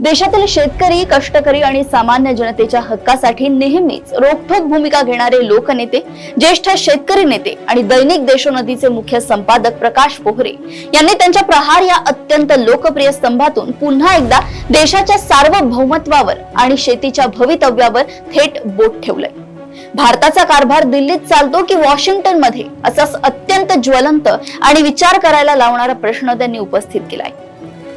देशातील शेतकरी, कष्टकरी आणि सामान्य जनतेच्या हक्कासाठी नेहमीच रोखठोक भूमिका घेणारे लोकनेते, ज्येष्ठ शेतकरी नेते आणि दैनिक देशोन्नतीचे मुख्य संपादक प्रकाश पोहरे यांनी त्यांच्या प्रहार या अत्यंत लोकप्रिय स्तंभातून पुन्हा एकदा देशाच्या सार्वभौमत्वावर आणि शेतीच्या भवितव्यावर थेट बोट ठेवलंय। भारताचा कारभार दिल्लीत चालतो की वॉशिंग्टन मध्ये, असाच अत्यंत ज्वलंत आणि विचार करायला लावणारा प्रश्न त्यांनी उपस्थित केलाय।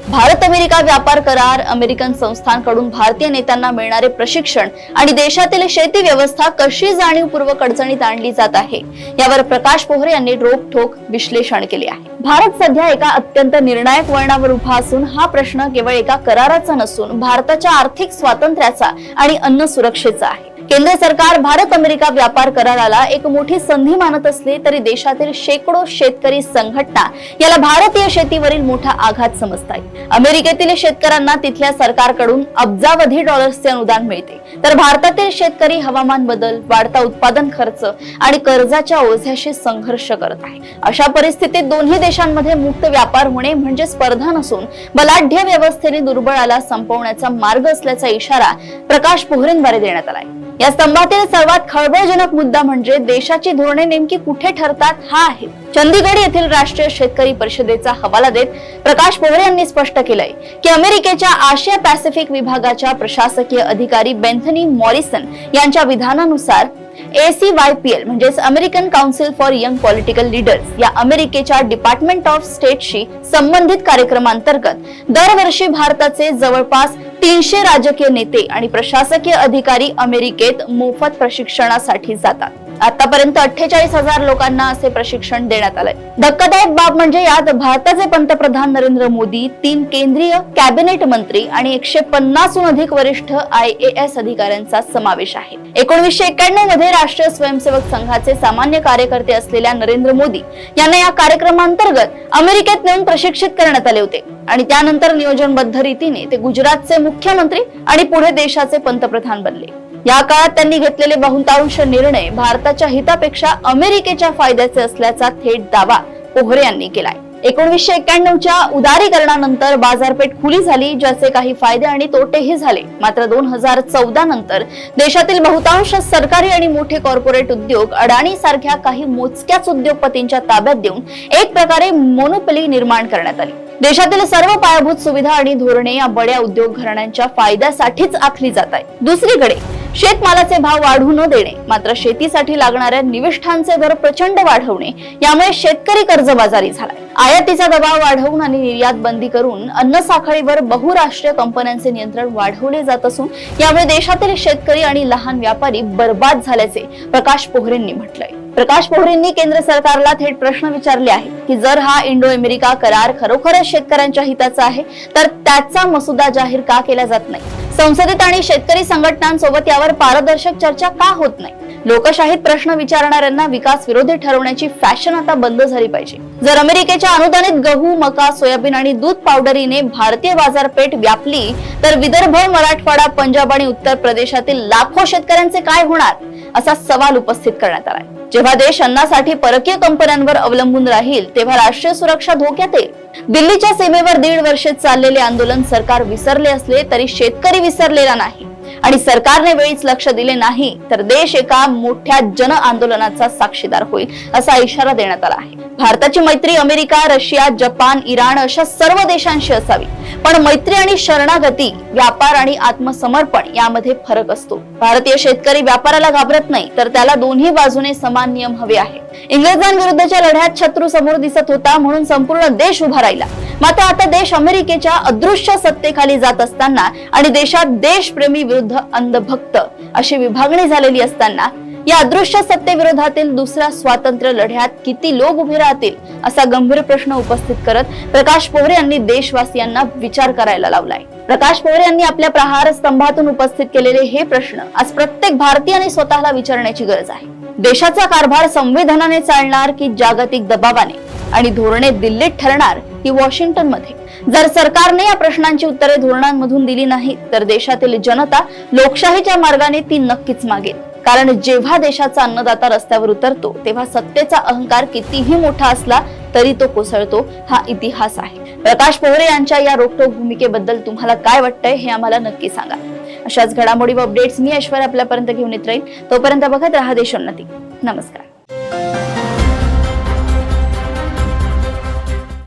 भारत अमेरिका व्यापार करार, अमेरिकन संस्थांकडून भारतीय नेत्यांना मिळणारे प्रशिक्षण आणि देशातील शेती व्यवस्था कशी जाणीवपूर्वक अडचणीत आणली जात आहे, यावर प्रकाश पोहरे यांनी रोखठोक विश्लेषण केले आहे। भारत सध्या एका अत्यंत निर्णायक वळणावर उभा असून हा प्रश्न केवळ एका कराराचा नसून भारताच्या आर्थिक स्वातंत्र्याचा आणि अन्न सुरक्षेचा आहे। केंद्र सरकार भारत अमेरिका व्यापार कराराला एक मोठी संधी मानत असले तरी देशातील शेकडो शेतकरी संघटना याला भारतीय शेतीवरील मोठा आघात समजतात। अमेरिकेतील शेतकऱ्यांना तिथल्या सरकारकडून अब्जावधी डॉलर्सचे अनुदान मिळते, तर भारतातील शेतकरी हवामान बदल, वाढता उत्पादन खर्च आणि कर्जाच्या ओझ्याशी संघर्ष करत आहे। अशा परिस्थितीत दोन्ही देशांमध्ये मुक्त व्यापार होणे म्हणजे स्पर्धा नसून बलाढ्य व्यवस्थेने दुर्बळाला संपवण्याचा मार्ग असल्याचा इशारा प्रकाश पोहरेंद्वारे देण्यात आलाय। या स्तंभातील सर्वात खळबळजनक मुद्दा म्हणजे देशाची धोरणे नेमकी कुठे ठरतात हा आहे। चंदीगड येथील राष्ट्रीय शेतकरी परिषदेचा हवाला देत प्रकाश पोहरे यांनी स्पष्ट केलंय की अमेरिकेच्या आशिया पॅसिफिक विभागाच्या प्रशासकीय अधिकारी बेंथनी मॉरिसन यांच्या विधानानुसार ACYPL म्हणजे American council for young political leaders या अमेरिकेच्या डिपार्टमेंट ऑफ स्टेटशी संबंधित कार्यक्रमांतर्गत दरवर्षी भारताचे जवळपास 300 राजकीय नेते आणि प्रशासकीय अधिकारी अमेरिकेत मोफत प्रशिक्षणासाठी जातात। आतापर्यंत 48,000 लोकांना असे प्रशिक्षण देण्यात आलंय। धक्कादायक बाब म्हणजे यात भारताचे पंतप्रधान नरेंद्र मोदी, 3 केंद्रीय कॅबिनेट मंत्री आणि 150हून अधिक वरिष्ठ IAS अधिकाऱ्यांचा समावेश आहे। 1991 मध्ये राष्ट्रीय स्वयंसेवक संघाचे सामान्य कार्यकर्ते असलेल्या नरेंद्र मोदी यांना या कार्यक्रमांतर्गत अमेरिकेत नेऊन प्रशिक्षित करण्यात आले होते आणि त्यानंतर नियोजनबद्ध रीतीने ते गुजरातचे मुख्यमंत्री आणि पुढे देशाचे पंतप्रधान बनले। या काळात त्यांनी घेतलेले बहुतांश निर्णय भारताच्या हितापेक्षा अमेरिकेच्या फायद्याचे असल्याचा थेट दावा पोहरे यांनी केलाय। 1991च्या उदारीकरणानंतर बाजारपेठ खुली झाली, ज्याचे काही फायदे आणि तोटेही झाले। मात्र 2014 नंतर देशातील बहुतांश सरकारी आणि मोठे कॉर्पोरेट उद्योग अडाणी सारख्या काही मोजक्याच उद्योगपतींच्या ताब्यात देऊन एक प्रकारे मोनोपोली निर्माण करण्यात आली। देशातील सर्व पायाभूत सुविधा आणि धोरणे या बड्या उद्योग घराण्यांच्या फायद्यासाठीच आखली जात आहेत। दुसरीकडे शेतमालाचे भाव वाढू न देणे, मात्र शेतीसाठी लागणाऱ्या निविष्ठांचे दर प्रचंड वाढवणे यामुळे शेतकरी कर्जबाजारी झालाय। आयातीचा दबाव वाढवून आणि निर्यात बंदी करून अन्न साखळीवर बहुराष्ट्रीय कंपन्यांचे नियंत्रण वाढवले जात असून यामुळे देशातील शेतकरी आणि लहान व्यापारी बर्बाद झाल्याचे प्रकाश पोहरेंनी म्हटलंय। प्रकाश पोहरेंनी केंद्र सरकारला थेट प्रश्न विचारले आहे की जर हा इंडो अमेरिका करार खरोखरच शेतकऱ्यांच्या हिताचा आहे तर त्याचा मसुदा जाहीर का केला जात नाही? संसदेत आणि शेतकरी संघटनांसोबत यावर पारदर्शक चर्चा का होत नाही? लोकशाहीत प्रश्न विचारणाऱ्यांना विकास विरोधी ठरवण्याची फॅशन आता बंद झाली पाहिजे। जर अमेरिकेच्या अनुदानित गहू, मका, सोयाबीन आणि दूध पावडरीने भारतीय बाजारपेठ व्यापली तर विदर्भ, मराठवाडा, पंजाब आणि उत्तर प्रदेशातील लाखो शेतकऱ्यांचे काय होणार, असा सवाल उपस्थित करण्यात आलाय। जेव्हा देश अन्नासाठी परकीय कंपन्यांवर अवलंबून राहील तेव्हा राष्ट्रीय सुरक्षा धोक्यात येईल। दिल्लीच्या सीमेवर 1.5 वर्षे चाललेले आंदोलन सरकार विसरले असले तरी शेतकरी विसरलेला नाही आणि सरकारने वेळीच लक्ष दिले नाही तर देश एका मोठ्या जन आंदोलनाचा साक्षीदार होईल, असा इशारा देण्यात आला आहे। भारताची मैत्री अमेरिका, रशिया, जपान, इराण अशा सर्व देशांशी असावी, पण मैत्री आणि शरणागती, व्यापार आणि आत्मसमर्पण यामध्ये फरक असतो। भारतीय शेतकरी व्यापाराला घाबरत नाही, तर त्याला दोन्ही बाजूने समान नियम हवे आहे। इंग्रजांविरुद्धच्या लढ्यात शत्रू समोर दिसत होता म्हणून संपूर्ण देश उभा राहिला, मात्र आता देश अमेरिकेच्या अदृश्य सत्तेखाली जात असताना आणि देशात देशप्रेमी विरुद्ध अंधभक्त अशी विभागणी झालेली असताना या अदृश्य सत्तेविरोधातील दुसऱ्या स्वातंत्र्य लढ्यात किती लोक उभे राहतील, असा गंभीर प्रश्न उपस्थित करत प्रकाश पोहरे यांनी देशवासियांना विचार करायला लावलाय। प्रकाश पोहरे यांनी आपल्या प्रहार स्तंभातून उपस्थित केलेले हे प्रश्न आज प्रत्येक भारतीयाने स्वतःला विचारण्याची गरज आहे। देशाचा कारभार संविधानाने चालणार की जागतिक दबावाने, आणि धोरणे दिल्लीत ठरणार की वॉशिंग्टन मध्ये? जर सरकारने या प्रश्नांची उत्तरे धोरणांमधून दिली नाहीत तर देशातील जनता लोकशाहीच्या मार्गाने ती नक्कीच मागेल। कारण जेव्हा देशाचा अन्नदाता रस्त्यावर उतरतो तेव्हा सत्तेचा अहंकार कितीही मोठा असला तरी तो कोसळतो, हा इतिहास आहे. प्रकाश पोहरे यांच्या या रोखठोक भूमिकेबद्दल तुम्हाला काय वाटतंय हे आम्हाला नक्की सांगा. अशाच घडामोडी व अपडेट्स मी ऐश्वर्या आपल्यापर्यंत घेऊन येत राहील. तोपर्यंत बघत राहा देशोन्नती. नमस्कार.